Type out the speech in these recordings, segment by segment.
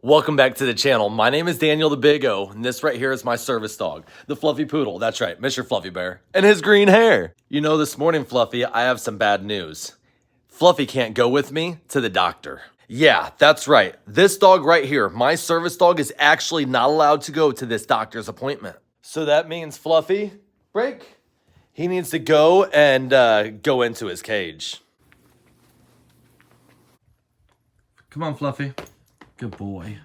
Welcome back to the channel. My name is Daniel the Big O, and this right here is my service dog, the Fluffy Poodle. That's right, Mr. Fluffy Bear. And his green hair. You know, this morning, Fluffy, I have some bad news. Fluffy can't go with me to the doctor. Yeah, that's right. This dog right here, my service dog, is actually not allowed to go to this doctor's appointment. So that means Fluffy, break. He needs to go and go into his cage. Come on, Fluffy. Good boy.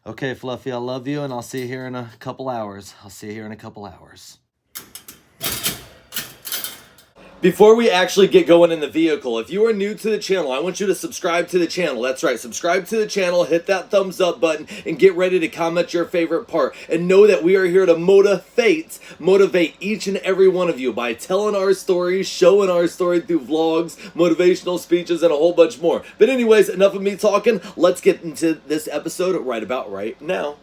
Okay, Fluffy, I love you, and I'll see you here in a couple hours. Before we actually get going in the vehicle, if you are new to the channel, I want you to subscribe to the channel. That's right, subscribe to the channel, hit that thumbs up button, and get ready to comment your favorite part. And know that we are here to motivate each and every one of you by telling our stories, showing our story through vlogs, motivational speeches, and a whole bunch more. But anyways, enough of me talking. Let's get into this episode right about right now.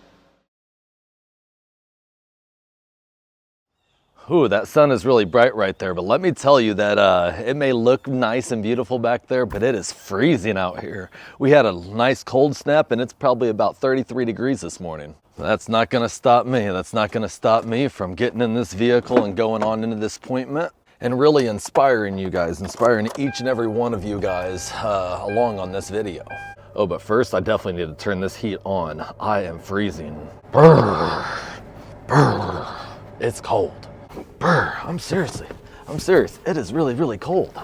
Ooh, that sun is really bright right there, but let me tell you that it may look nice and beautiful back there, but it is freezing out here. We had a nice cold snap, and it's probably about 33 degrees this morning. That's not gonna stop me. That's not gonna stop me from getting in this vehicle and going on into this appointment and really inspiring you guys, inspiring each and every one of you guys along on this video. Oh, but first, I definitely need to turn this heat on. I am freezing. Brr, brr, it's cold. Brr, I'm serious. It is really, really cold.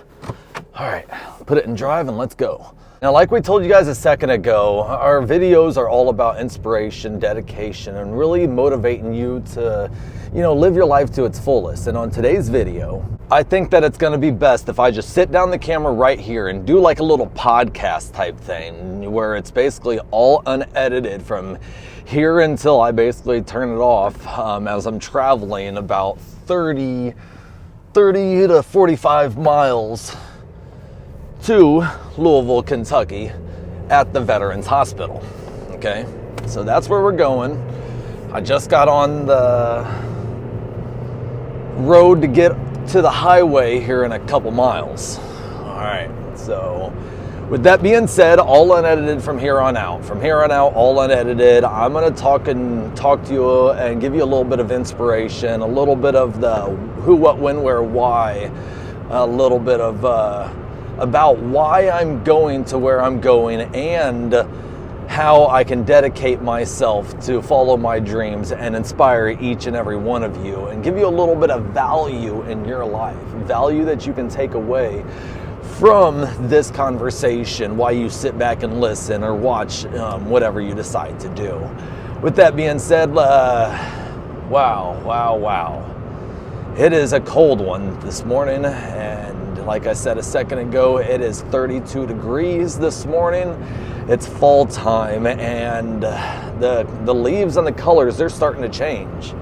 All right, put it in drive and let's go. Now, like we told you guys a second ago, our videos are all about inspiration, dedication, and really motivating you to, live your life to its fullest. And on today's video, I think that it's gonna be best if I just sit down the camera right here and do like a little podcast type thing where it's basically all unedited from here until I basically turn it off as I'm traveling about 30 to 45 miles to Louisville, Kentucky at the Veterans Hospital. Okay, so that's where we're going. I just got on the road to get to the highway here in a couple miles. All right, so with that being said, all unedited from here on out. From here on out, all unedited. I'm gonna talk to you and give you a little bit of inspiration, a little bit of the who, what, when, where, why, a little bit of about why I'm going to where I'm going and how I can dedicate myself to follow my dreams and inspire each and every one of you and give you a little bit of value in your life, value that you can take away from this conversation while you sit back and listen or watch whatever you decide to do. With that being said, wow. It is a cold one this morning, and like I said a second ago, it is 32 degrees this morning. It's fall time, and the leaves and the colors, they're starting to change.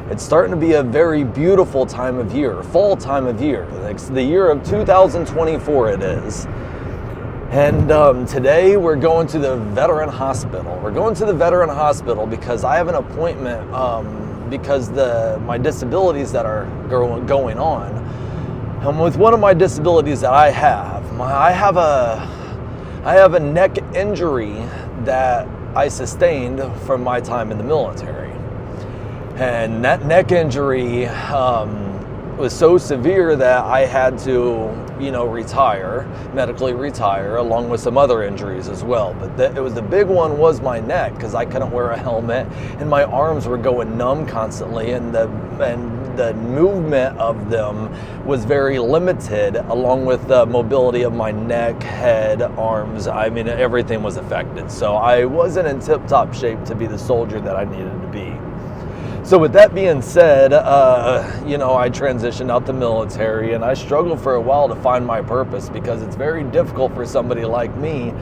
It's starting to be a very beautiful time of year, fall time of year. It's the year of 2024 it is. And today we're going to the Veteran Hospital. We're going to the Veteran Hospital because I have an appointment because my disabilities that are going on. And with one of my disabilities that I have a neck injury that I sustained from my time in the military. And that neck injury was so severe that I had to, medically retire, along with some other injuries as well. But the big one was my neck, because I couldn't wear a helmet, and my arms were going numb constantly, and the movement of them was very limited, along with the mobility of my neck, head, arms. I mean, everything was affected. So I wasn't in tip-top shape to be the soldier that I needed to be. So with that being said, I transitioned out the military, and I struggled for a while to find my purpose, because it's very difficult for somebody like me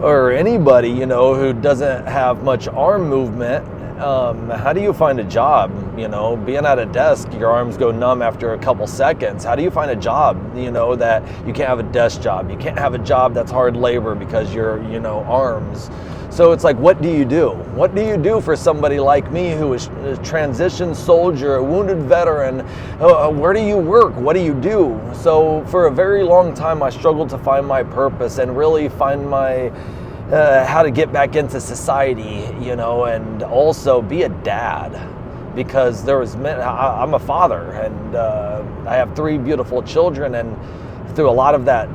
or anybody, who doesn't have much arm movement. How do you find a job? Being at a desk, your arms go numb after a couple seconds. How do you find a job, that you can't have a desk job? You can't have a job that's hard labor because your, arms. So it's like, what do you do? What do you do for somebody like me who is a transitioned soldier, a wounded veteran? Where do you work? What do you do? So for a very long time, I struggled to find my purpose and really find my how to get back into society, you know, and also be a dad, because I'm a father, and I have 3 beautiful children, and through a lot of that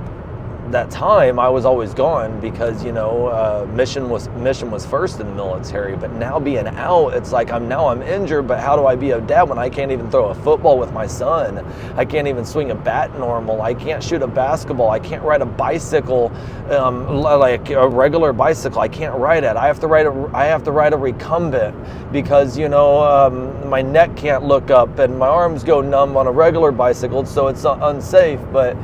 time I was always gone because, you know, mission was first in the military. But now being out, it's like I'm injured, but how do I be a dad when I can't even throw a football with my son? I can't even swing a bat normal. I can't shoot a basketball. I can't ride a bicycle, like a regular bicycle. I can't ride it. I have to ride a recumbent because, you know, my neck can't look up and my arms go numb on a regular bicycle, so it's unsafe. But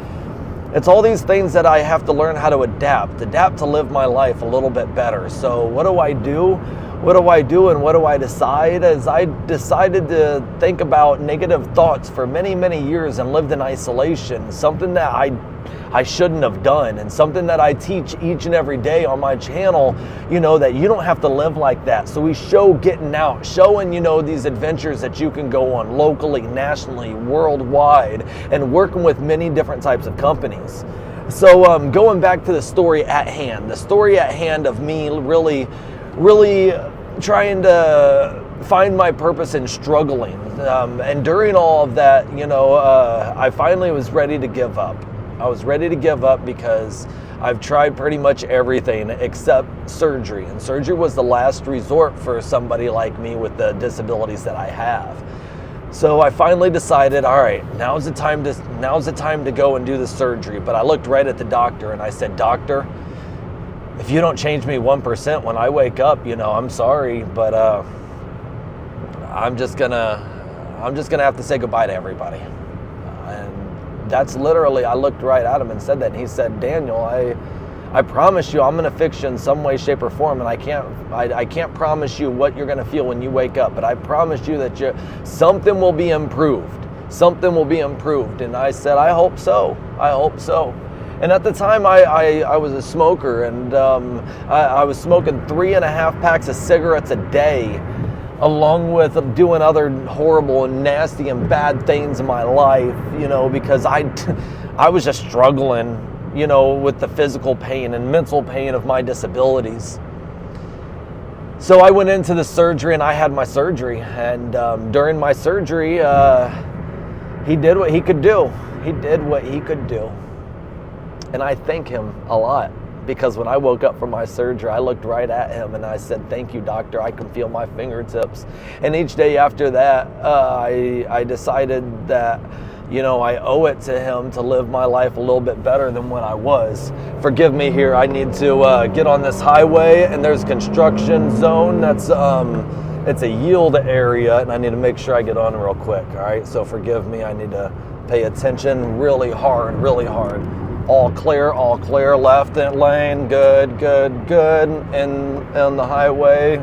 it's all these things that I have to learn how to adapt to live my life a little bit better. So what do I do? What do I do and what do I decide? As I decided to think about negative thoughts for many, many years and lived in isolation, something that I shouldn't have done, and something that I teach each and every day on my channel, you know, that you don't have to live like that. So we show getting out, showing, you know, these adventures that you can go on locally, nationally, worldwide, and working with many different types of companies. So going back to the story at hand of me really trying to find my purpose and struggling. And during all of that, you know, I finally was ready to give up. I was ready to give up because I've tried pretty much everything except surgery. And surgery was the last resort for somebody like me with the disabilities that I have. So I finally decided, all right, now's the time to go and do the surgery. But I looked right at the doctor and I said, "Doctor, if you don't change me 1% when I wake up, you know, I'm sorry, but I'm just gonna have to say goodbye to everybody." And that's literally, I looked right at him and said that, and he said, "Daniel, I promise you I'm gonna fix you in some way, shape, or form, and I can't promise you what you're gonna feel when you wake up, but I promise you that something will be improved. Something will be improved." And I said, "I hope so. I hope so." And at the time, I was a smoker, and I was smoking 3.5 packs of cigarettes a day, along with doing other horrible and nasty and bad things in my life, you know, because I was just struggling, you know, with the physical pain and mental pain of my disabilities. So I went into the surgery and I had my surgery, and during my surgery, he did what he could do. He did what he could do. And I thank him a lot, because when I woke up from my surgery, I looked right at him and I said, "Thank you, doctor. I can feel my fingertips." And each day after that, I decided that, you know, I owe it to him to live my life a little bit better than what I was. Forgive me here. I need to get on this highway, and there's construction zone. That's it's a yield area, and I need to make sure I get on real quick. All right, so forgive me. I need to pay attention really hard, really hard. All clear, left lane, good, and on the highway,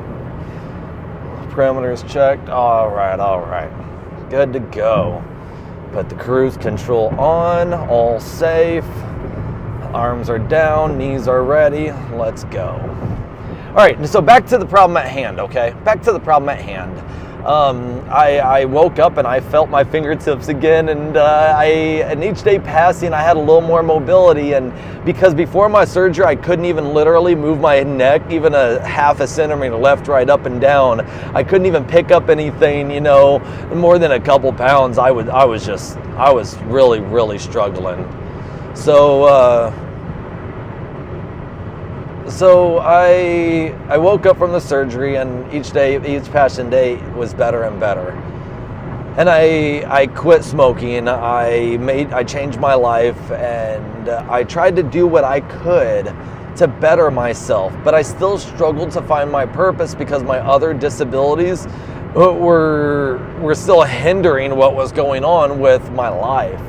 parameters checked, all right, good to go. Put the cruise control on, all safe, arms are down, knees are ready, let's go. All right, so back to the problem at hand, okay? Back to the problem at hand. I woke up and I felt my fingertips again, and each day passing, I had a little more mobility. And because before my surgery, I couldn't even literally move my neck even a half a centimeter left, right, up and down. I couldn't even pick up anything, you know, more than a couple pounds. I was really struggling. So I woke up from the surgery, and each passing day was better and better. And I quit smoking. I changed my life, and I tried to do what I could to better myself. But I still struggled to find my purpose because my other disabilities were still hindering what was going on with my life.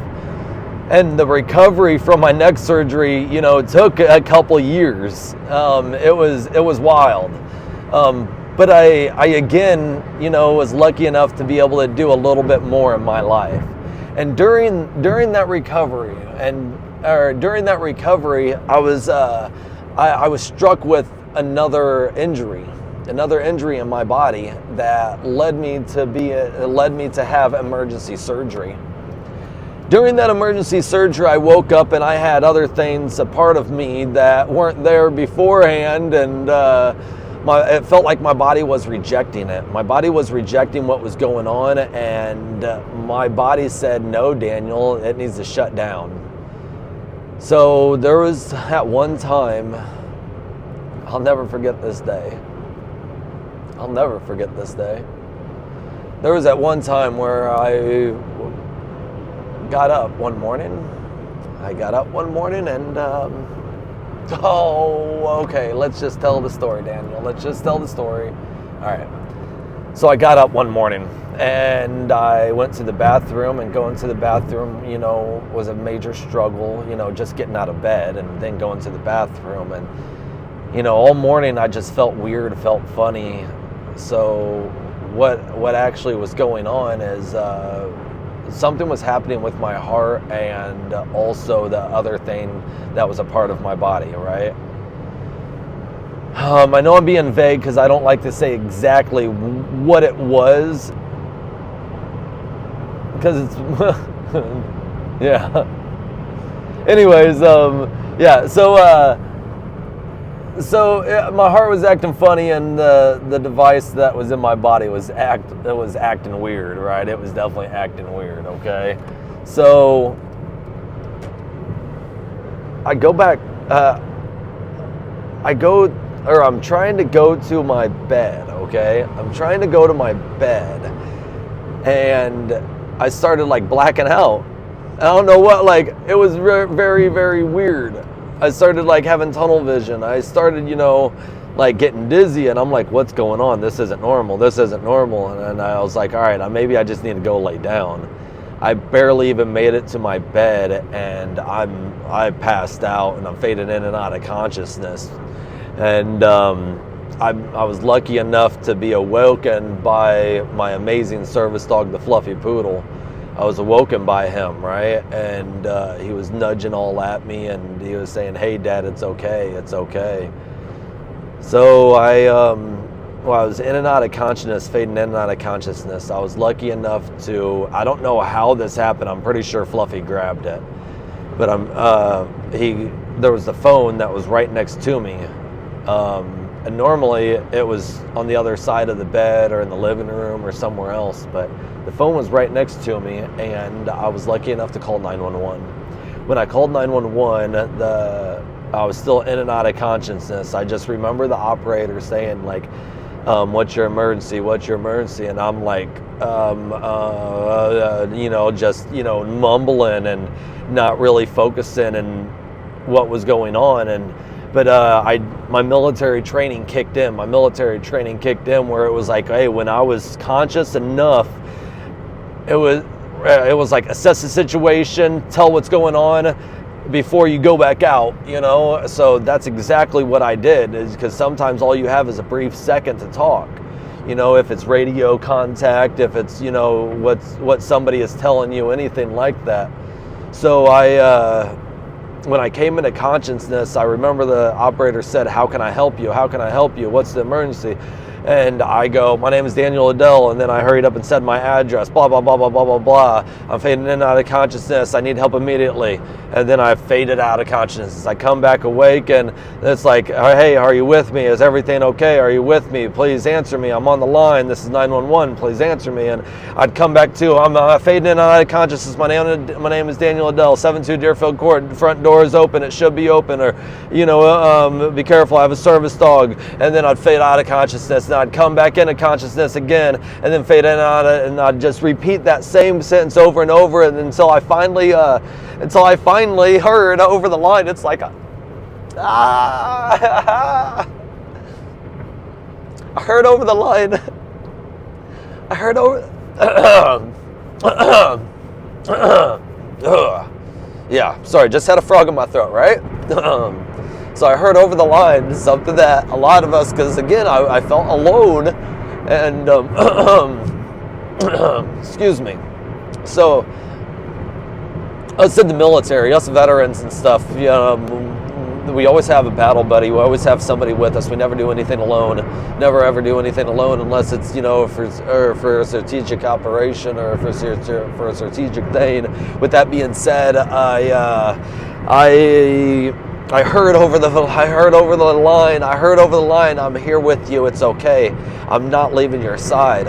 And the recovery from my neck surgery, you know, took a couple years. It was wild. But I again, you know, was lucky enough to be able to do a little bit more in my life. And during that recovery, I was struck with another injury in my body that led me to have emergency surgery. During that emergency surgery, I woke up and I had other things, a part of me that weren't there beforehand, and it felt like my body was rejecting it. My body was rejecting what was going on, and my body said, no, Daniel, it needs to shut down. So there was at one time, I'll never forget this day. I'll never forget this day. There was at one time where I got up one morning. And okay, let's just tell the story, Daniel. Let's just tell the story. All right. So I got up one morning and I went to the bathroom, and going to the bathroom, was a major struggle, just getting out of bed and then going to the bathroom. And, all morning I just felt weird, felt funny. So what actually was going on is something was happening with my heart, and also the other thing that was a part of my body, right? I know I'm being vague because I don't like to say exactly what it was, because it's yeah. Anyways, yeah. So my heart was acting funny, and the device that was in my body was acting weird, right? It was definitely acting weird, okay? So I go back, I'm trying to go to my bed, okay? I'm trying to go to my bed, and I started like blacking out. I don't know what, like, it was very, very weird. I started like having tunnel vision. I started, like getting dizzy, and I'm like, what's going on? This isn't normal. And I was like, all right, maybe I just need to go lay down. I barely even made it to my bed, and I passed out, and I'm fading in and out of consciousness. And I was lucky enough to be awoken by my amazing service dog, the Fluffy Poodle. I was awoken by him, right? And he was nudging all at me, and he was saying, hey, Dad, it's okay, it's okay. So I was in and out of consciousness, fading in and out of consciousness. I was lucky enough to, I don't know how this happened, I'm pretty sure Fluffy grabbed it. But there was the phone that was right next to me. And normally it was on the other side of the bed or in the living room or somewhere else, but the phone was right next to me, and I was lucky enough to call 911. When I called 911, I was still in and out of consciousness. I just remember the operator saying, like, what's your emergency? And I'm like, just, mumbling and not really focusing and what was going on. But my military training kicked in. Where it was like, hey, when I was conscious enough, it was like, assess the situation, tell what's going on before you go back out, So that's exactly what I did, is because sometimes all you have is a brief second to talk. If it's radio contact, if it's, what somebody is telling you, anything like that. So when I came into consciousness, I remember the operator said, how can I help you? What's the emergency? And I go, my name is Daniel Adele, and then I hurried up and said my address, blah, blah, blah, blah, blah, blah, blah. I'm fading in and out of consciousness. I need help immediately. And then I faded out of consciousness. I come back awake, and it's like, hey, are you with me? Is everything okay? Are you with me? Please answer me. I'm on the line. This is 911. Please answer me. And I'd come back to, I'm fading in and out of consciousness. My name is Daniel Adele, 72 Deerfield Court. Front door is open. It should be open. Or, be careful. I have a service dog. And then I'd fade out of consciousness. I'd come back into consciousness again, and then fade in and out, and I'd just repeat that same sentence over and over, and until I finally heard over the line. It's like, I heard over the line. Yeah, sorry, just had a frog in my throat, right? So I heard over the line something that a lot of us, because again, I felt alone, and excuse me. So us in the military, us veterans and stuff, we always have a battle buddy. We always have somebody with us. We never do anything alone. Never ever do anything alone unless it's, for a strategic operation or for a strategic thing. With that being said, I heard over the line, I'm here with you. It's okay. I'm not leaving your side.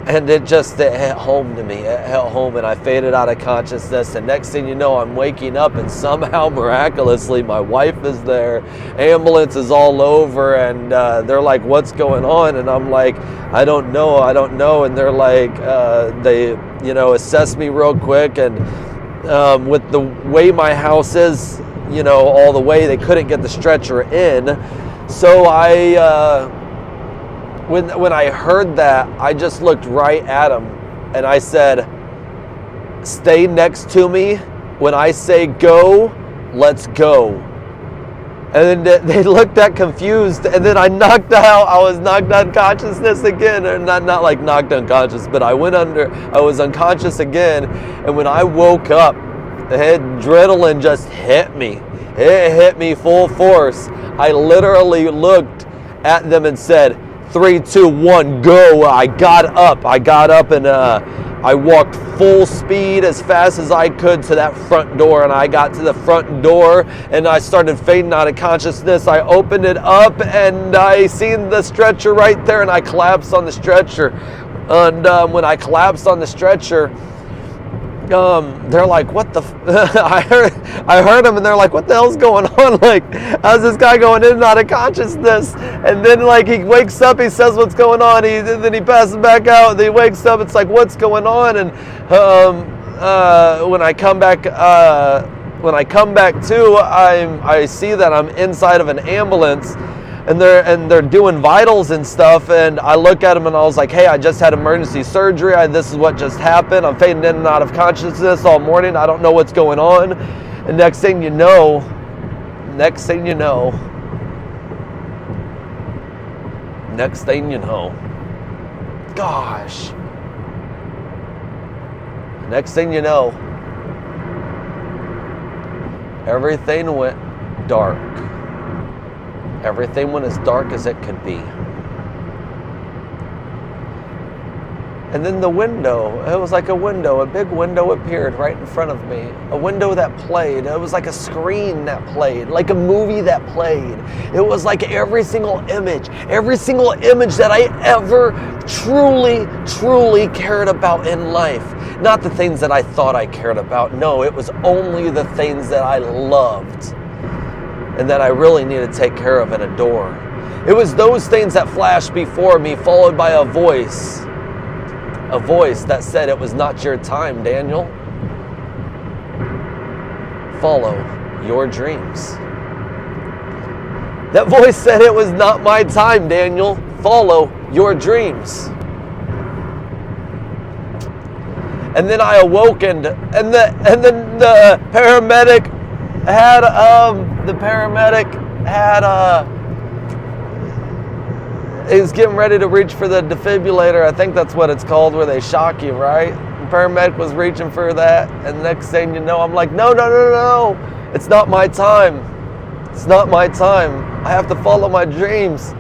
And it hit home to me. It hit home, and I faded out of consciousness. And next thing you know, I'm waking up, and somehow, miraculously, my wife is there. Ambulance is all over, and they're like, "What's going on?" And I'm like, I don't know. And they're like, they assess me real quick. And with the way my house is, all the way, they couldn't get the stretcher in. So When I heard that, I just looked right at him and I said, "Stay next to me. When I say go, let's go." And then they looked that confused, and then I was knocked unconsciousness again. Or not like knocked unconscious, but I was unconscious again. And when I woke up, the adrenaline just hit me. It hit me full force. I literally looked at them and said, 3, 2, 1, go. I got up and I walked full speed as fast as I could to that front door, and I got to the front door and I started fading out of consciousness. I opened it up and I seen the stretcher right there, and I collapsed on the stretcher. And when I collapsed on the stretcher, they're like, "What the?" I heard them, and they're like, "What the hell's going on? Like, how's this guy going in and out of consciousness?" And then like he wakes up, he says, "What's going on?" Then he passes back out. Then he wakes up. It's like, "What's going on?" And when I come back to, I see that I'm inside of an ambulance. And they're doing vitals and stuff, and I look at them and I was like, "Hey, I just had emergency surgery. This is what just happened. I'm fading in and out of consciousness all morning. I don't know what's going on." And next thing you know, gosh, next thing you know, everything went dark. Everything went as dark as it could be. And then the window, it was like a window, a big window appeared right in front of me. A window that played. It was like a screen that played, like a movie that played. It was like every single image that I ever truly cared about in life. Not the things that I thought I cared about. No, it was only the things that I loved and that I really need to take care of and adore. It was those things that flashed before me, followed by a voice that said, "It was not your time, Daniel. Follow your dreams." That voice said, "It was not my time, Daniel. Follow your dreams." And then I awoke, and then the paramedic had he's getting ready to reach for the defibrillator. I think that's what it's called, where they shock you, right? The paramedic was reaching for that, and next thing you know, I'm like, no, it's not my time. It's not my time. I have to follow my dreams.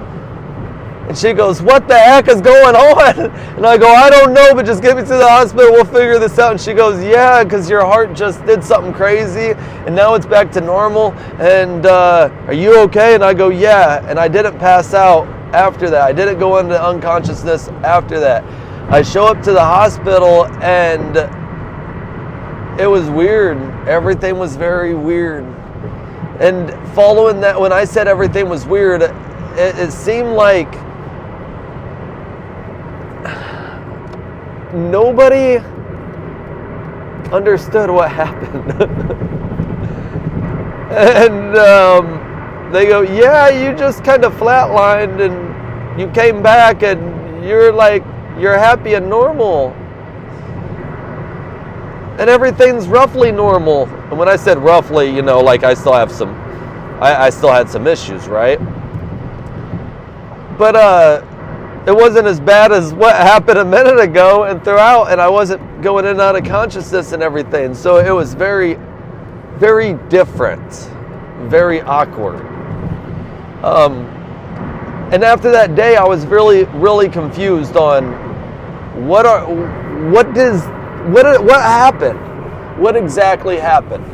And she goes, "What the heck is going on?" And I go, "I don't know, but just get me to the hospital. We'll figure this out." And she goes, "Yeah, because your heart just did something crazy, and now it's back to normal. And are you okay?" And I go, "Yeah." And I didn't pass out after that. I didn't go into unconsciousness after that. I show up to the hospital, and it was weird. Everything was very weird. And following that, when I said everything was weird, it seemed like nobody understood what happened. And they go, "Yeah, you just kind of flatlined and you came back and you're happy and normal. And everything's roughly normal." And when I said roughly, like I still had some issues, right? But it wasn't as bad as what happened a minute ago and throughout, and I wasn't going in and out of consciousness and everything. So it was very, very different. very awkward. And after that day, I was really, really confused on what happened? What exactly happened?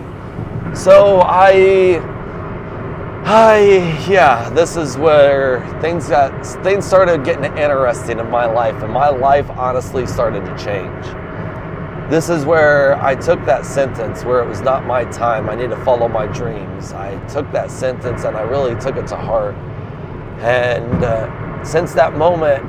So this is where things started getting interesting in my life, and my life honestly started to change. This is where I took that sentence where it was not my time, I need to follow my dreams. I took that sentence and I really took it to heart. And since that moment,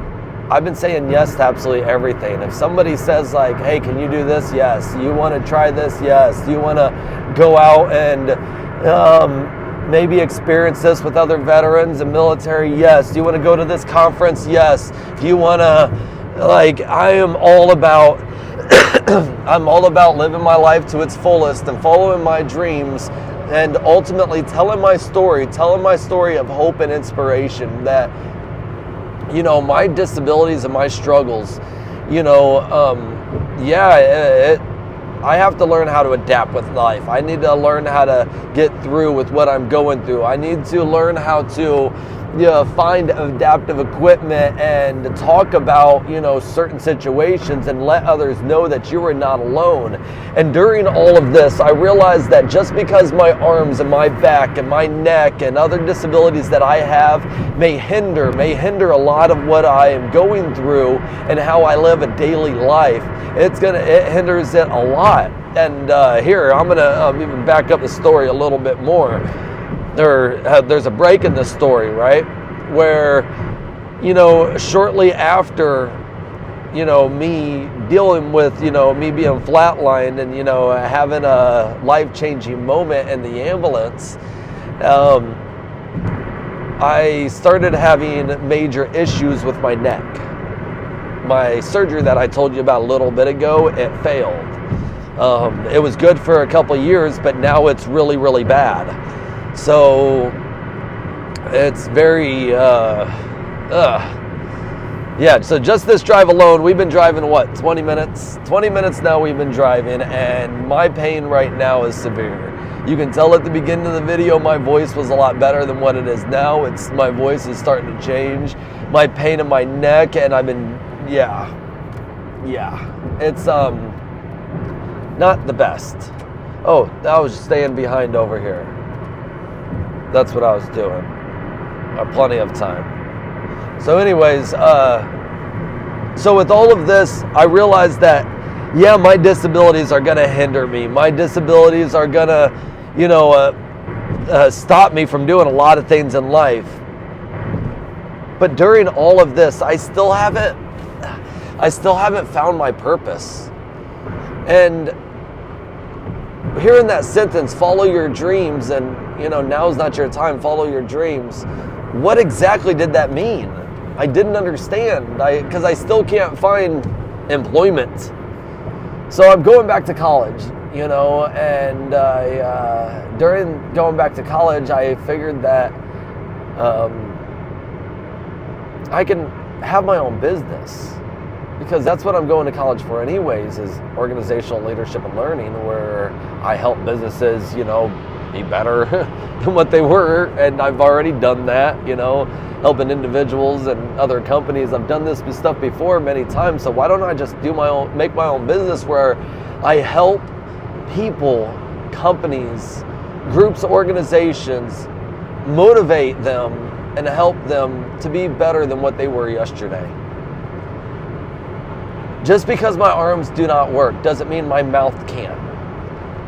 I've been saying yes to absolutely everything. If somebody says like, hey, can you do this? Yes. You want to try this? Yes. Do you want to go out and maybe experience this with other veterans and military? Yes. Do you want to go to this conference? Yes. If you want to, I am all about I'm all about living my life to its fullest and following my dreams, and ultimately telling my story of hope and inspiration that, my disabilities and my struggles, I have to learn how to adapt with life. I need to learn how to get through with what I'm going through. I need to learn how to find adaptive equipment and talk about, certain situations and let others know that you are not alone. And during all of this, I realized that just because my arms and my back and my neck and other disabilities that I have may hinder a lot of what I am going through and how I live a daily life, it hinders it a lot. And here, I'm gonna even back up the story a little bit more. There's a break in this story, right? Where, shortly after, me dealing with, me being flatlined and, having a life-changing moment in the ambulance, I started having major issues with my neck. My surgery that I told you about a little bit ago, it failed. It was good for a couple years, but now it's really, really bad. So it's very, so just this drive alone, we've been driving, 20 minutes? 20 minutes now we've been driving, and my pain right now is severe. You can tell at the beginning of the video, my voice was a lot better than what it is now. My voice is starting to change. My pain in my neck, and I've been, it's not the best. Oh, I was staying behind over here. That's what I was doing. Plenty of time. So anyways, so with all of this, I realized that, my disabilities are going to hinder me. My disabilities are going to, stop me from doing a lot of things in life. But during all of this, I still haven't found my purpose. And hearing that sentence, follow your dreams, and now's not your time, follow your dreams. What exactly did that mean? I didn't understand, because I still can't find employment. So I'm going back to college, and during going back to college, I figured that I can have my own business. Because that's what I'm going to college for anyways, is organizational leadership and learning, where I help businesses, be better than what they were. And I've already done that, helping individuals and other companies. I've done this stuff before many times. So why don't I just make my own business where I help people, companies, groups, organizations, motivate them and help them to be better than what they were yesterday. Just because my arms do not work doesn't mean my mouth can't.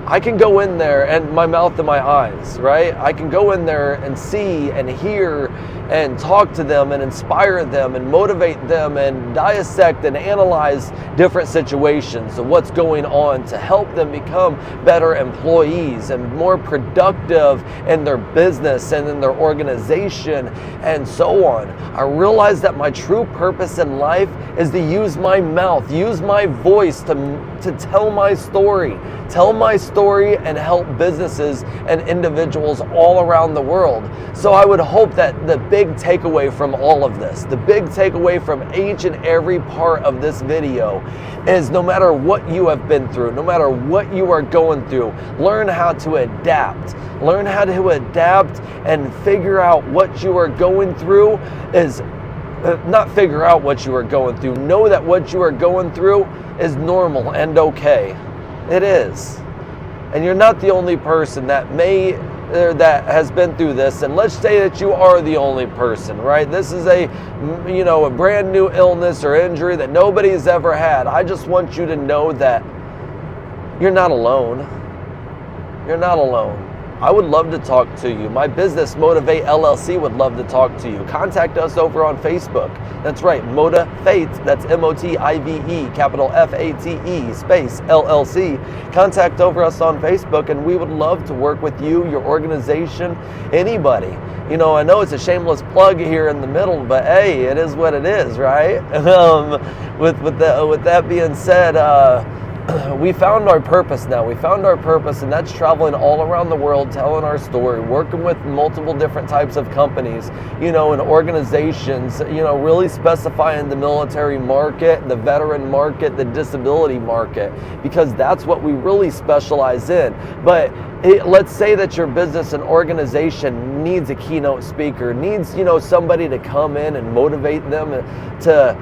I can go in there, and my mouth and my eyes, right? I can go in there and see and hear and talk to them and inspire them and motivate them and dissect and analyze different situations and what's going on to help them become better employees and more productive in their business and in their organization and so on. I realize that my true purpose in life is to use my mouth, use my voice to tell my story and help businesses and individuals all around the world. So I would hope that the big takeaway from all of this, the big takeaway from each and every part of this video is no matter what you have been through, no matter what you are going through, learn how to adapt. Learn how to adapt and figure out what you are going through is, not figure out what you are going through. Know that what you are going through is normal and okay. It is. And you're not the only person that has been through this. And let's say that you are the only person, right? This is a brand new illness or injury that nobody's ever had. I just want you to know that you're not alone. You're not alone. I would love to talk to you. My business, Motivate LLC, would love to talk to you. Contact us over on Facebook. That's right, Motivate. That's MOTIVE, capital FATE, space LLC. Contact over us on Facebook, and we would love to work with you, your organization, anybody. I know it's a shameless plug here in the middle, but hey, it is what it is, right? With that being said, we found our purpose now. We found our purpose, and that's traveling all around the world, telling our story, working with multiple different types of companies, and organizations, really specifying the military market, the veteran market, the disability market, because that's what we really specialize in. But let's say that your business and organization needs a keynote speaker, needs, somebody to come in and motivate them to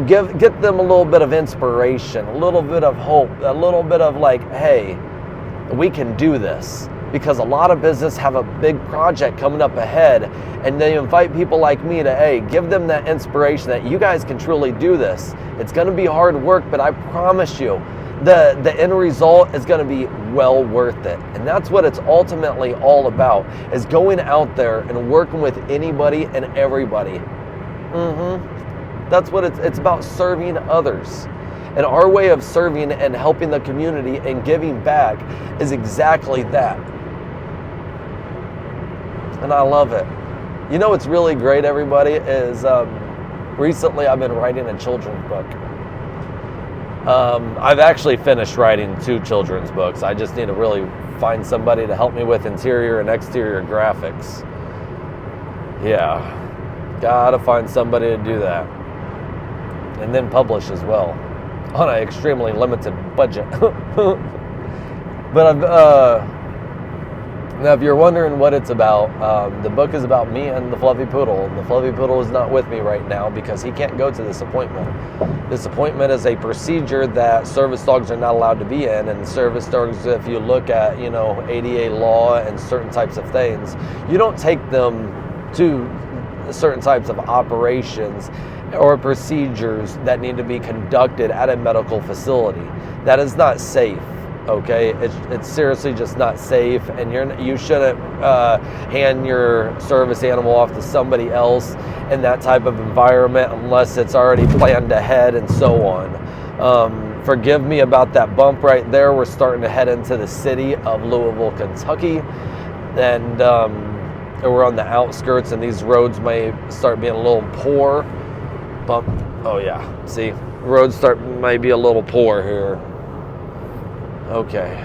get them a little bit of inspiration, a little bit of hope, a little bit of like, hey, we can do this. Because a lot of business have a big project coming up ahead, and they invite people like me to, hey, give them that inspiration that you guys can truly do this. It's going to be hard work, but I promise you, the end result is going to be well worth it. And that's what it's ultimately all about, is going out there and working with anybody and everybody. That's what it's about, serving others. And our way of serving and helping the community and giving back is exactly that. And I love it. What's really great, everybody, is recently I've been writing a children's book. I've actually finished writing 2 children's books. I just need to really find somebody to help me with interior and exterior graphics. Yeah, gotta find somebody to do that. And then publish as well, on an extremely limited budget. But now if you're wondering what it's about, the book is about me and the Fluffy Poodle. And the Fluffy Poodle is not with me right now because he can't go to this appointment. This appointment is a procedure that service dogs are not allowed to be in. And service dogs, if you look at, ADA law and certain types of things, you don't take them to certain types of operations or procedures that need to be conducted at a medical facility. That is not safe. Okay, it's seriously just not safe, and you shouldn't hand your service animal off to somebody else in that type of environment unless it's already planned ahead and so on. Forgive me about that bump right there. We're starting to head into the city of Louisville, Kentucky, and we're on the outskirts, and these roads may start being a little poor. Bump. Oh yeah, see, roads might be a little poor here. Okay.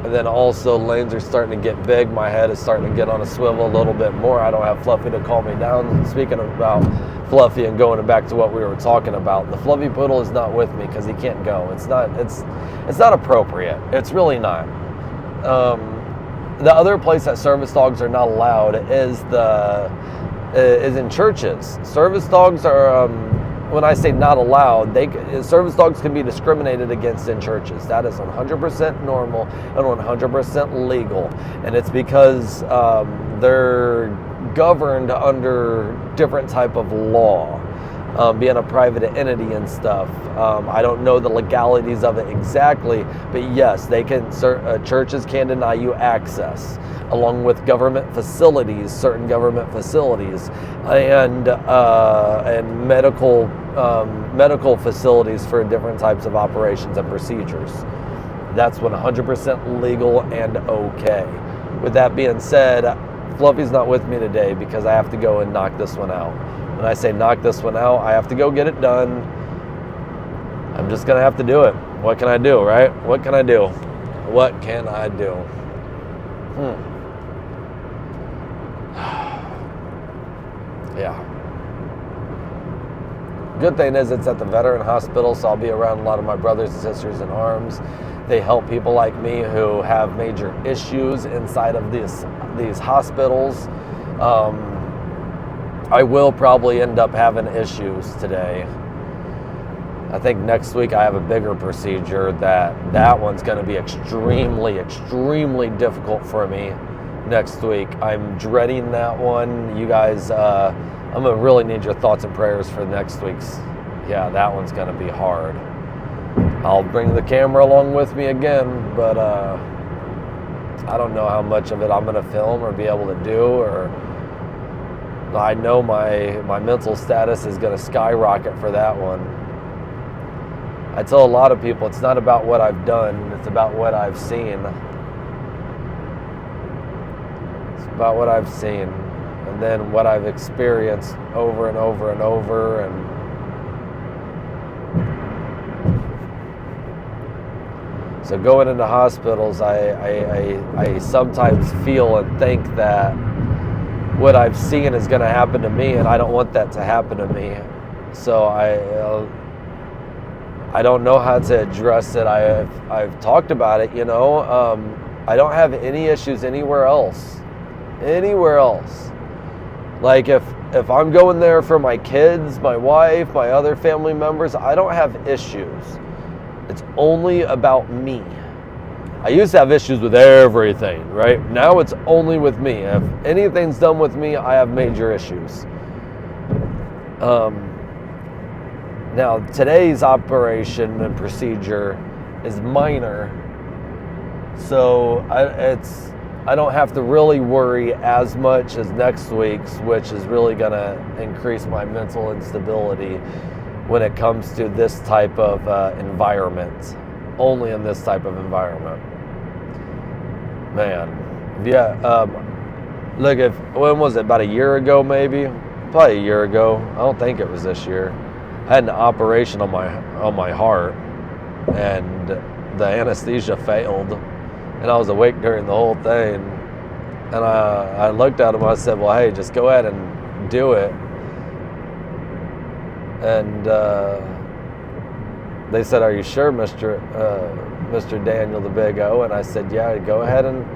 And then also lanes are starting to get big. My head is starting to get on a swivel a little bit more. I don't have Fluffy to calm me down. Speaking about Fluffy and going back to what we were talking about, the Fluffy Poodle is not with me because he can't go. It's not appropriate. It's really not. The other place that service dogs are not allowed is in churches. Service dogs are, when I say not allowed, service dogs can be discriminated against in churches. That is 100% normal and 100% legal. And it's because they're governed under different type of law, being a private entity and stuff. I don't know the legalities of it exactly, but yes, churches can deny you access, along with government facilities, certain government facilities, and medical facilities for different types of operations and procedures. That's 100% legal and okay. With that being said, Fluffy's not with me today because I have to go and knock this one out. When I say knock this one out, I have to go get it done. I'm just gonna have to do it. What can I do, right? What can I do? What can I do? Yeah. Good thing is it's at the veteran hospital, so I'll be around a lot of my brothers and sisters in arms. They help people like me who have major issues inside of these hospitals. I will probably end up having issues today. I think next week I have a bigger procedure that one's going to be extremely, extremely difficult for me next week. I'm dreading that one. You guys, I'm going to really need your thoughts and prayers for next week's. Yeah, that one's going to be hard. I'll bring the camera along with me again, but I don't know how much of it I'm going to film or be able to do, or I know my mental status is going to skyrocket for that one. I tell a lot of people it's not about what I've done, it's about what I've seen. It's about what I've seen, and then what I've experienced over and over and over. And so going into hospitals, I sometimes feel and think that what I've seen is going to happen to me, and I don't want that to happen to me. So I don't know how to address it. I've talked about it, I don't have any issues anywhere else. Like if I'm going there for my kids, my wife, my other family members, I don't have issues. It's only about me. I used to have issues with everything, right? Now it's only with me. If anything's done with me, I have major issues. Now, today's operation and procedure is minor, so I don't have to really worry as much as next week's, which is really going to increase my mental instability when it comes to this type of environment. Only in this type of environment. Man, yeah. Look, when was it? About a year ago, maybe? Probably a year ago. I don't think it was this year. I had an operation on my heart, and the anesthesia failed, and I was awake during the whole thing. And I looked at him. I said, "Well, hey, just go ahead and do it." And they said, "Are you sure, Mr. Daniel the Big O?" And I said, "Yeah, go ahead and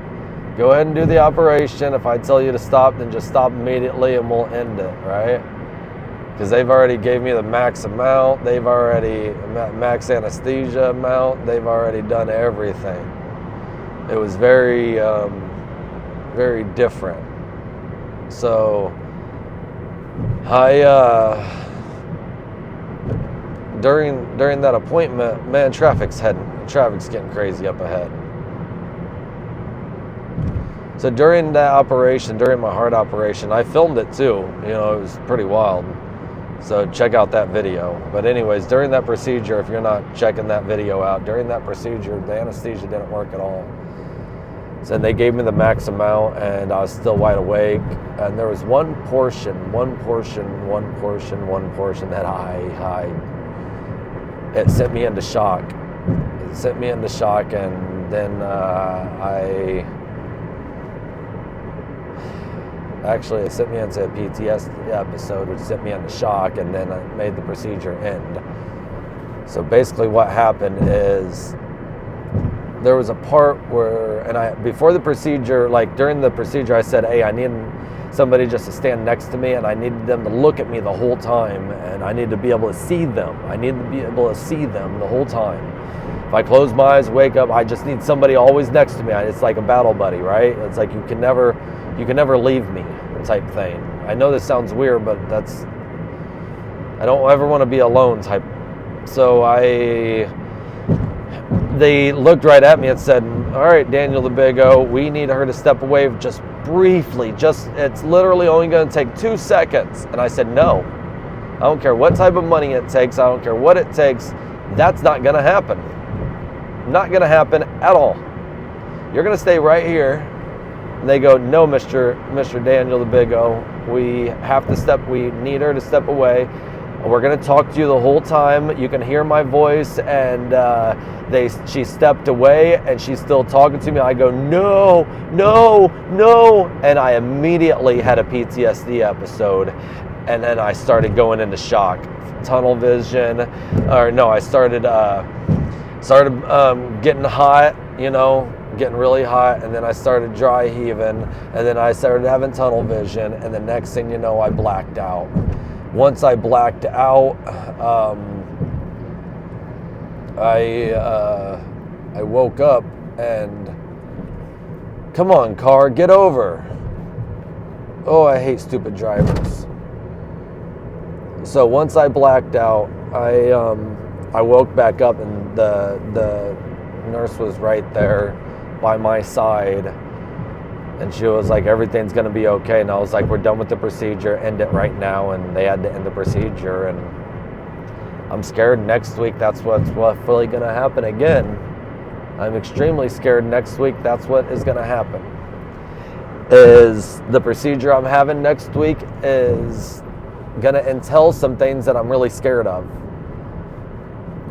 do the operation. If I tell you to stop, then just stop immediately, and we'll end it, right?" Because they've already gave me the max amount. They've already max anesthesia amount. They've already done everything. It was very, very different. So during that appointment, man, traffic's getting crazy up ahead. So during that operation, during my heart operation, I filmed it too. It was pretty wild. So check out that video. But anyways, during that procedure, if you're not checking that video out, during that procedure, the anesthesia didn't work at all. So they gave me the max amount, and I was still wide awake. And there was one portion that it sent me into shock. And then Actually, it sent me into a PTSD episode, which sent me into shock, and then it made the procedure end. So basically what happened is there was a part where, before the procedure, like during the procedure, I said, hey, I need somebody just to stand next to me, and I needed them to look at me the whole time, and I need to be able to see them. The whole time. If I close my eyes, wake up, I just need somebody always next to me. It's like a battle buddy, right? It's like you can never leave me type thing. I know this sounds weird, but I don't ever want to be alone type. So they looked right at me and said, all right, Daniel the Big O, we need her to step away just briefly. It's literally only going to take 2 seconds. And I said, no, I don't care what type of money it takes. I don't care what it takes. That's not going to happen. Not going to happen at all. You're going to stay right here. And they go, no, Mr. Daniel the Big O, we need her to step away. We're going to talk to you the whole time. You can hear my voice. And she stepped away, and she's still talking to me. I go, no. And I immediately had a PTSD episode. and then I started going into shock, tunnel vision, or no, I started getting hot, getting really hot, and then I started dry heaving, and then I started having tunnel vision, and the next thing you know, I blacked out. Once I blacked out, I woke up and, come on, car, get over. Oh, I hate stupid drivers. So once I blacked out, I woke back up, and the nurse was right there by my side, and she was like, everything's gonna be okay. And I was like, we're done with the procedure, end it right now. And they had to end the procedure, and I'm scared next week that's what's really gonna happen again. I'm extremely scared next week that's what is gonna happen. Is the procedure I'm having next week is gonna entail some things that I'm really scared of.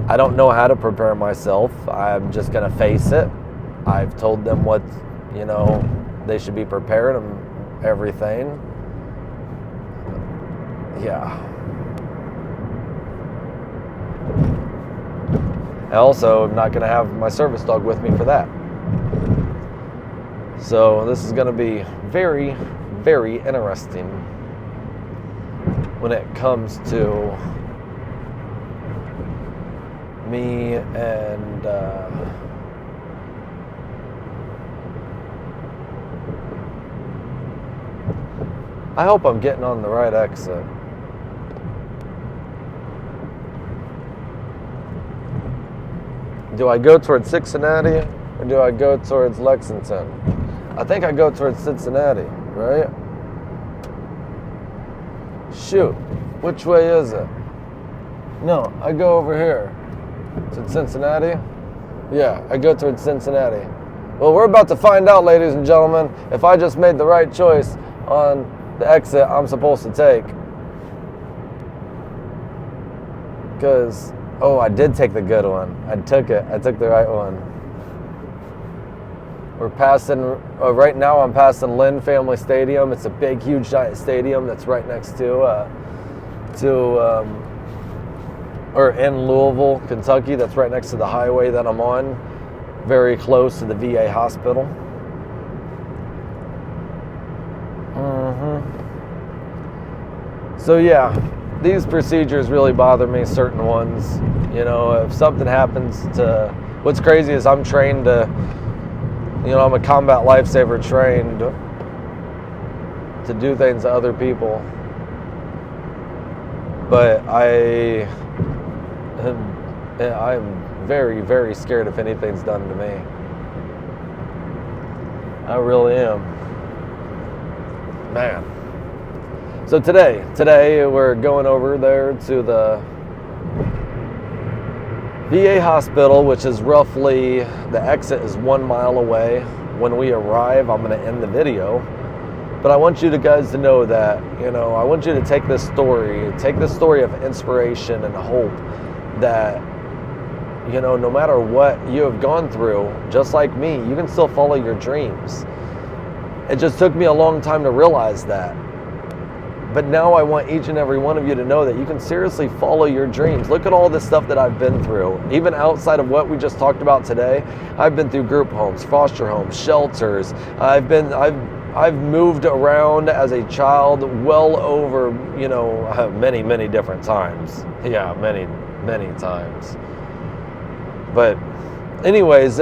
I don't know how to prepare myself. I'm just gonna face it. I've told them what, they should be prepared and everything. Yeah. I also am not gonna have my service dog with me for that. So this is gonna be very, very interesting when it comes to me and I hope I'm getting on the right exit. Do I go towards Cincinnati or do I go towards Lexington? I think I go towards Cincinnati, right? Shoot, which way is it? No, I go over here. To Cincinnati? Yeah, I go towards Cincinnati. Well, we're about to find out, ladies and gentlemen, if I just made the right choice on the exit I'm supposed to take. Because, I did take the good one. I took the right one. We're passing, right now I'm passing Lynn Family Stadium. It's a big, huge, giant stadium that's right next to or in Louisville, Kentucky. That's right next to the highway that I'm on, very close to the VA hospital. So yeah, these procedures really bother me, certain ones. If something happens to, what's crazy is I'm trained to, I'm a combat lifesaver trained to do things to other people. But I'm very, very scared if anything's done to me. I really am. Man. So today we're going over there to the VA hospital, which is roughly, the exit is 1 mile away. When we arrive, I'm going to end the video. But I want you guys to know that, I want you to take this story of inspiration and hope that, no matter what you have gone through, just like me, you can still follow your dreams. It just took me a long time to realize that. But now I want each and every one of you to know that you can seriously follow your dreams. Look at all the stuff that I've been through. Even outside of what we just talked about today, I've been through group homes, foster homes, shelters. I've moved around as a child well over, many, many different times. Yeah, many, many times. But anyways,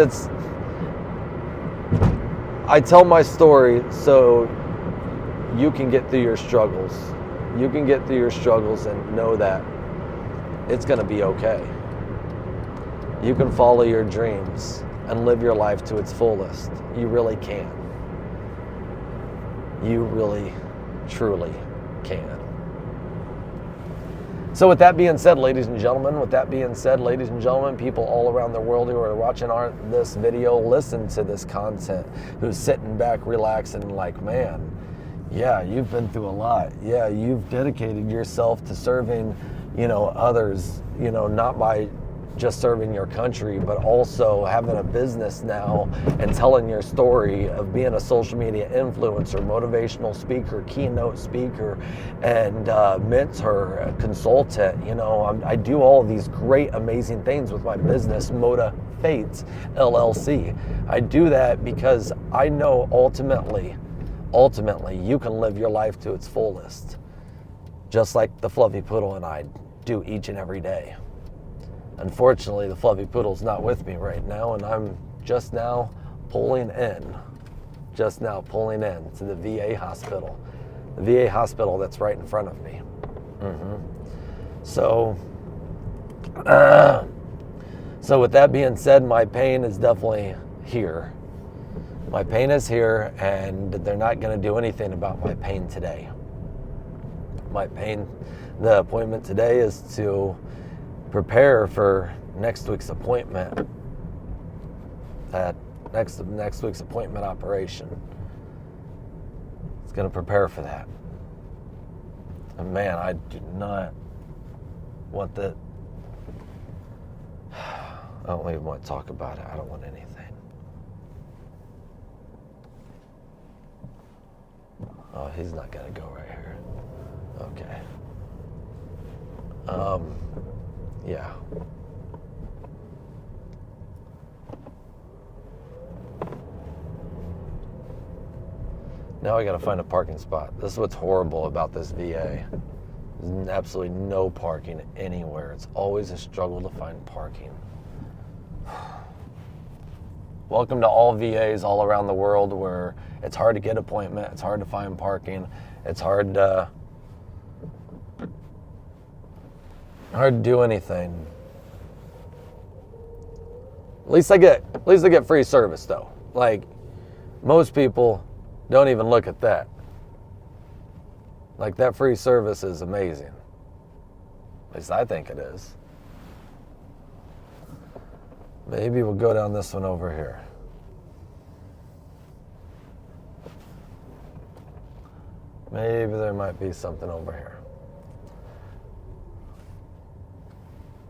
I tell my story so you can get through your struggles. You can get through your struggles and know that it's going to be okay. You can follow your dreams and live your life to its fullest. You really can. You really, truly can. So with that being said, ladies and gentlemen, people all around the world who are watching this video, listen to this content, who's sitting back, relaxing, like, man, yeah, you've been through a lot. Yeah, you've dedicated yourself to serving, others, not by just serving your country, but also having a business now and telling your story of being a social media influencer, motivational speaker, keynote speaker, and mentor, consultant. You know, I do all of these great, amazing things with my business, Fates LLC. I do that because I know ultimately you can live your life to its fullest, just like the Fluffy Poodle and I do each and every day. Unfortunately, the Fluffy Poodle's not with me right now, and I'm just now pulling in to the VA hospital. The VA hospital that's right in front of me. So with that being said, my pain is definitely here. My pain is here, and they're not going to do anything about my pain today. The appointment today is to prepare for next week's appointment. That next week's appointment operation. It's going to prepare for that. And man, I do not want that. I don't even want to talk about it. I don't want anything. Oh, he's not going to go right here. Okay. Yeah. Now I gotta find a parking spot. This is what's horrible about this VA. There's absolutely no parking anywhere. It's always a struggle to find parking. Welcome to all VAs all around the world where it's hard to get appointment, it's hard to find parking, it's hard to do anything. At least I get free service though. Like, most people don't even look at that. Like, that free service is amazing. At least I think it is. Maybe we'll go down this one over here. Maybe there might be something over here.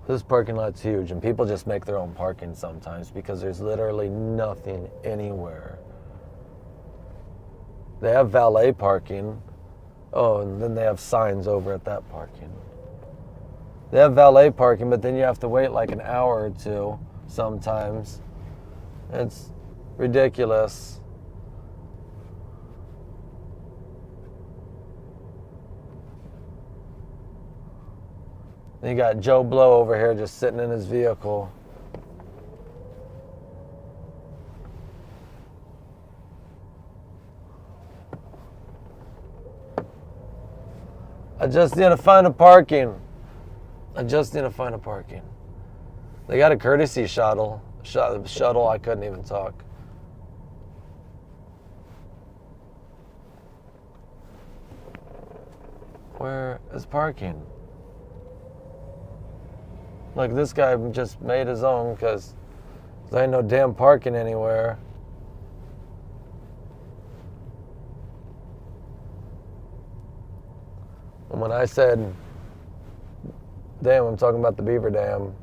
This parking lot's huge, and people just make their own parking sometimes because there's literally nothing anywhere. They have valet parking. Oh, and then they have signs over at that parking. They have valet parking, but then you have to wait like an hour or two sometimes. It's ridiculous. Then you got Joe Blow over here just sitting in his vehicle. I just need to find a parking. They got a courtesy shuttle. I couldn't even talk. Where is parking? Look, this guy just made his own because there ain't no damn parking anywhere. And when I said dam, I'm talking about the Beaver Dam.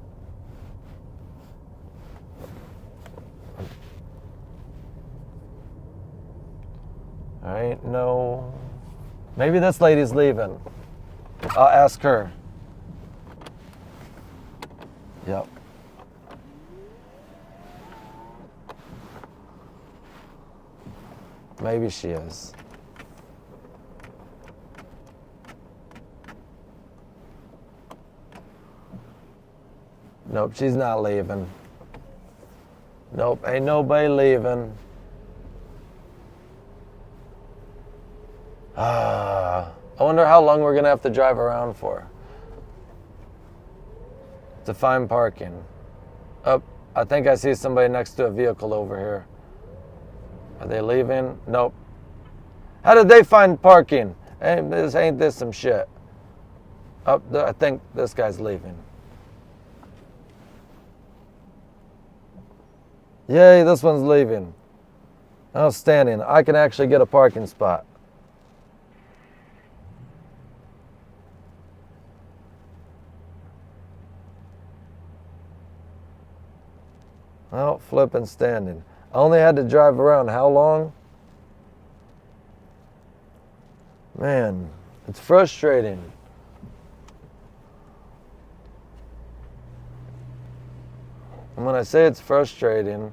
All right, no. Maybe this lady's leaving. I'll ask her. Yep. Maybe she is. Nope, she's not leaving. Nope, ain't nobody leaving. I wonder how long we're gonna have to drive around for to find parking. Oh, I think I see somebody next to a vehicle over here. Are they leaving? Nope. How did they find parking? Ain't this some shit? Oh, I think this guy's leaving. Yay, this one's leaving. Outstanding. I can actually get a parking spot. Out flipping standing. I only had to drive around how long? Man, it's frustrating. And when I say it's frustrating,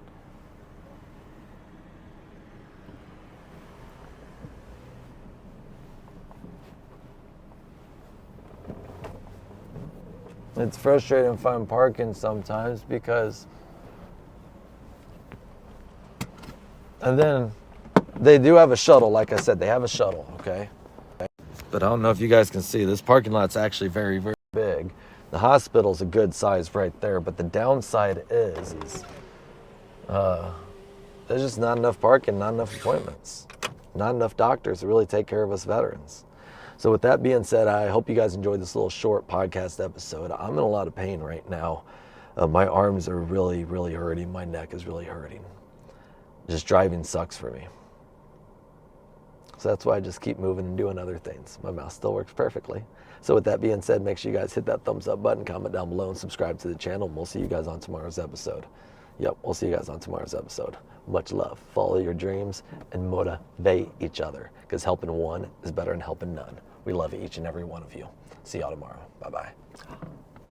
it's frustrating to find parking sometimes because, and then they do have a shuttle, like I said, they have a shuttle, okay? But I don't know if you guys can see, this parking lot's actually very, very big. The hospital's a good size right there, but the downside is there's just not enough parking, not enough appointments, not enough doctors to really take care of us veterans. So with that being said, I hope you guys enjoyed this little short podcast episode. I'm in a lot of pain right now. My arms are really, really hurting. My neck is really hurting. Just driving sucks for me. So that's why I just keep moving and doing other things. My mouth still works perfectly. So with that being said, make sure you guys hit that thumbs up button, comment down below, and subscribe to the channel. And we'll see you guys on tomorrow's episode. Yep, we'll see you guys on tomorrow's episode. Much love. Follow your dreams and motivate each other, because helping one is better than helping none. We love each and every one of you. See y'all tomorrow. Bye-bye.